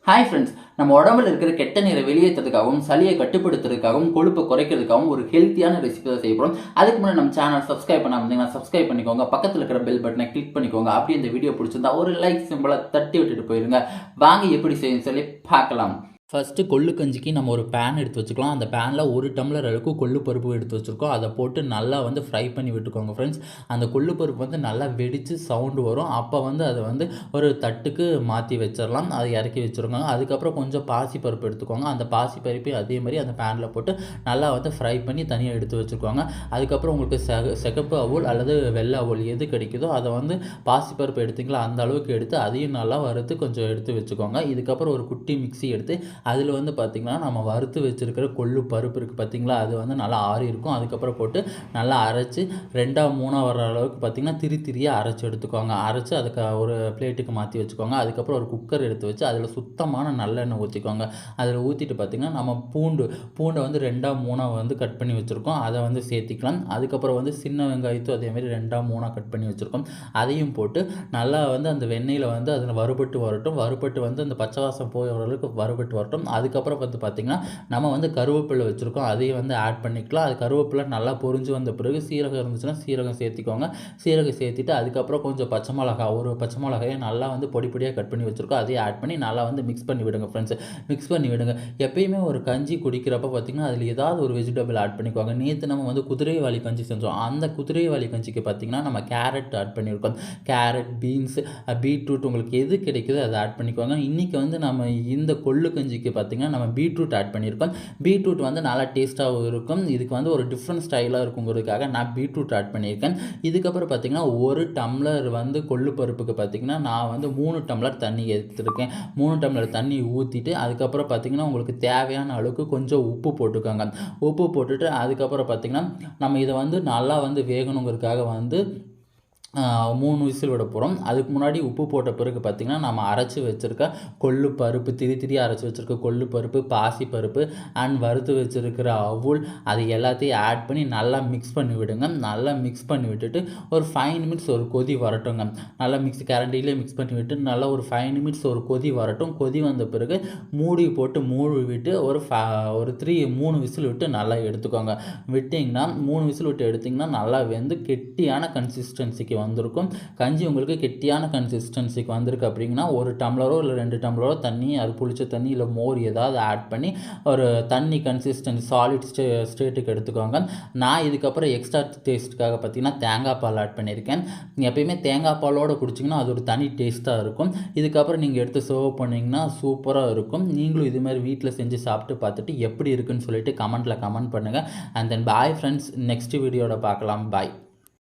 Hi friends, நம்ம உடம்புல இருக்கிற கெட்ட நீரை வெளியேற்றதுக்காகவும் சளியை கட்டுப்படுத்துறதுக்காகவும் கொழுப்பை குறைக்கிறதுக்காகவும் ஒரு ஹெல்த்தியான ரெசிபி தான் செய்யப்படும். அதுக்கு முன்னாடி நம்ம சேனல் சப்ஸ்கிரைப் பண்ணாமல் இருந்தீங்கன்னா சப்ஸ்கிரைப் பண்ணிக்கோங்க. பக்கத்தில் இருக்கிற பெல் பட்டனை கிளிக் பண்ணிக்கோங்க. அப்படி இந்த வீடியோ பிடிச்சிருந்தா ஒரு லைக் சிம்பிளை தட்டி விட்டுட்டு போயிருங்க. வாங்க எப்படி செய்யணும்னு சொல்லி பார்க்கலாம். ஃபஸ்ட்டு கொள்ளு கஞ்சிக்கு நம்ம ஒரு பேன் எடுத்து வச்சுக்கலாம். அந்த பேனில் 1 டம்ளர் அளவுக்கு கொள்ளு பருப்பு எடுத்து வச்சுருக்கோம். அதை போட்டு நல்லா ஃப்ரை பண்ணி விட்டுக்கோங்க ஃப்ரெண்ட்ஸ். அந்த கொள்ளு பருப்பு நல்லா வெடித்து சவுண்டு வரும். அப்போ அதை ஒரு தட்டுக்கு மாற்றி வச்சிடலாம். அதை இறக்கி வச்சுருங்க. அதுக்கப்புறம் கொஞ்சம் பாசி பருப்பு எடுத்துக்கோங்க. அந்த பாசி பருப்பையும் அதே மாதிரி அந்த பேனில் போட்டு நல்லா ஃப்ரை பண்ணி தனியாக எடுத்து வச்சுருக்கோங்க. அதுக்கப்புறம் உங்களுக்கு சிகப்பு அவுல் அல்லது வெள்ளை அவுல் எது கிடைக்குதோ அதை பாசி பருப்பு எடுத்திங்களா அந்த அளவுக்கு எடுத்து அதையும் நல்லா வறுத்து கொஞ்சம் எடுத்து வச்சுக்கோங்க. இதுக்கப்புறம் ஒரு குட்டி மிக்ஸி எடுத்து அதில் பார்த்திங்கன்னா நம்ம வறுத்து வச்சுருக்கிற கொள்ளு பருப்பு இருக்குது பார்த்திங்களா, அது நல்லா ஆறி இருக்கும். அதுக்கப்புறம் போட்டு நல்லா அரைச்சி 2-3 வர அளவுக்கு பார்த்திங்கன்னா திரியாக அரைச்சி எடுத்துக்கோங்க. அரைச்சி அதுக்கு ஒரு பிளேட்டுக்கு மாற்றி வச்சுக்கோங்க. அதுக்கப்புறம் ஒரு குக்கர் எடுத்து வச்சு அதில் சுத்தமான நல்லெண்ணெய் ஊற்றிக்கோங்க. அதில் ஊற்றிட்டு பார்த்திங்கன்னா நம்ம பூண்டை 2-3 கட் பண்ணி வச்சுருக்கோம். அதை சேர்த்திக்கலாம். அதுக்கப்புறம் சின்ன வெங்காயத்தும் அதேமாதிரி 2-3 கட் பண்ணி வச்சுருக்கோம். அதையும் போட்டு நல்லா அந்த வெண்ணெயில் அதில் வறுபட்டு வரட்டும். அந்த பச்சை வாசம் போகிற அளவுக்கு வறுபட்டு வரட்டும். அதுக்கப்புறம் பார்த்திங்கன்னா நம்ம கருவேப்பிலை வச்சுருக்கோம். அதையும் ஆட் பண்ணிக்கலாம். அது கருவேப்பிலை நல்லா பொரிஞ்சு வந்த பிறகு சீரகம் இருந்துச்சுன்னா சீரகம் சேர்த்திக்கோங்க. சீரகம் சேர்த்திட்டு அதுக்கப்புறம் கொஞ்சம் பச்சை மிளகாயை நல்லா பொடி பொடியாக கட் பண்ணி வச்சுருக்கோம். அதையும் ஆட் பண்ணி நல்லா மிக்ஸ் பண்ணி விடுங்க ஃப்ரெண்ட்ஸ். மிக்ஸ் பண்ணி விடுங்க. எப்பயுமே ஒரு கஞ்சி குடிக்கிறப்ப பார்த்திங்கன்னா அதில் ஏதாவது ஒரு வெஜிடபிள் ஆட் பண்ணிக்குவாங்க. நேற்று நம்ம குதிரைவாலி கஞ்சி செஞ்சோம். அந்த குதிரைவாலி கஞ்சிக்கு பார்த்திங்கன்னா நம்ம கேரட் ஆட் பண்ணியிருக்கோம். கேரட், பீன்ஸ், பீட்ரூட் உங்களுக்கு எது கிடைக்குதோ அதை ஆட் பண்ணிக்குவாங்க. இன்றைக்கி நம்ம இந்த கொள்ளு கஞ்சிக்கு பார்த்திங்கன்னா நம்ம பீட்ரூட் ஆட் பண்ணியிருக்கோம். பீட்ரூட் நல்லா டேஸ்ட்டாகவும் இருக்கும். இதுக்கு ஒரு டிஃப்ரெண்ட் ஸ்டைலாக இருக்குங்கிறதுக்காக நான் பீட்ரூட் ஆட் பண்ணியிருக்கேன். இதுக்கப்புறம் பார்த்திங்கன்னா 1 டம்ளர் கொள்ளு பருப்புக்கு பார்த்திங்கன்னா நான் 3 டம்ளர் தண்ணி எடுத்துருக்கேன். 3 டம்ளர் தண்ணி ஊற்றிட்டு அதுக்கப்புறம் பார்த்திங்கன்னா உங்களுக்கு தேவையான அளவுக்கு கொஞ்சம் உப்பு போட்டுக்கோங்க. உப்பு போட்டுட்டு அதுக்கப்புறம் பார்த்திங்கன்னா நம்ம இதை நல்லா வேகணுங்கிறதுக்காக 3 விசில் விட போகிறோம். அதுக்கு முன்னாடி உப்பு போட்ட பிறகு பார்த்திங்கன்னா நம்ம அரைச்சி வச்சுருக்க கொள்ளு பருப்பு திரியாக அரைச்சி வச்சுருக்க கொள்ளு பருப்பு, பாசி பருப்பு அண்ட் வறுத்து வச்சுருக்கிற அவுல் அது எல்லாத்தையும் ஆட் பண்ணி நல்லா மிக்ஸ் பண்ணி விடுங்க. நல்லா மிக்ஸ் பண்ணி விட்டுட்டு ஒரு 5 நிமிட்ஸ் ஒரு கொதி வரட்டுங்க. நல்லா கரண்டிலே மிக்ஸ் பண்ணி விட்டு நல்லா ஒரு 5 நிமிட்ஸ் ஒரு கொதி வரட்டும். கொதி வந்த பிறகு மூடி போட்டு விட்டு ஒரு 3 விசில் விட்டு நல்லா எடுத்துக்கோங்க. விட்டிங்கன்னா 3 விசில் விட்டு எடுத்திங்கன்னா நல்லா கெட்டியான கன்சிஸ்டன்சிக்கு வந்திருக்கும். கஞ்சி உங்களுக்கு கெட்டியான கன்சிஸ்டன்சிக்கு வந்திருக்கு அப்படிங்கன்னா 1 டம்ளரோ இல்லை 2 டம்ளரோ தண்ணி, அது புளிச்ச தண்ணி இல்லை மோர் ஏதாவது ஆட் பண்ணி ஒரு தண்ணி கன்சிஸ்டன்சி சாலிட் ஸ்டேட்டுக்கு எடுத்துக்கோங்க. நான் இதுக்கப்புறம் எக்ஸ்ட்ரா டேஸ்ட்டுக்காக பார்த்தீங்கன்னா தேங்காய் பால் ஆட் பண்ணியிருக்கேன். எப்பயுமே தேங்காய் பாலோடு குடிச்சிங்கன்னா அது ஒரு தனி டேஸ்ட்டாக இருக்கும். இதுக்கப்புறம் நீங்கள் எடுத்து சர்வ் பண்ணிங்கன்னா சூப்பராக இருக்கும். நீங்களும் இதுமாதிரி வீட்டில் செஞ்சு சாப்பிட்டு பார்த்துட்டு எப்படி இருக்குன்னு சொல்லிட்டு கமெண்ட் பண்ணுங்கள். And then bye friends, next வீடியோட பார்க்கலாம். பாய்.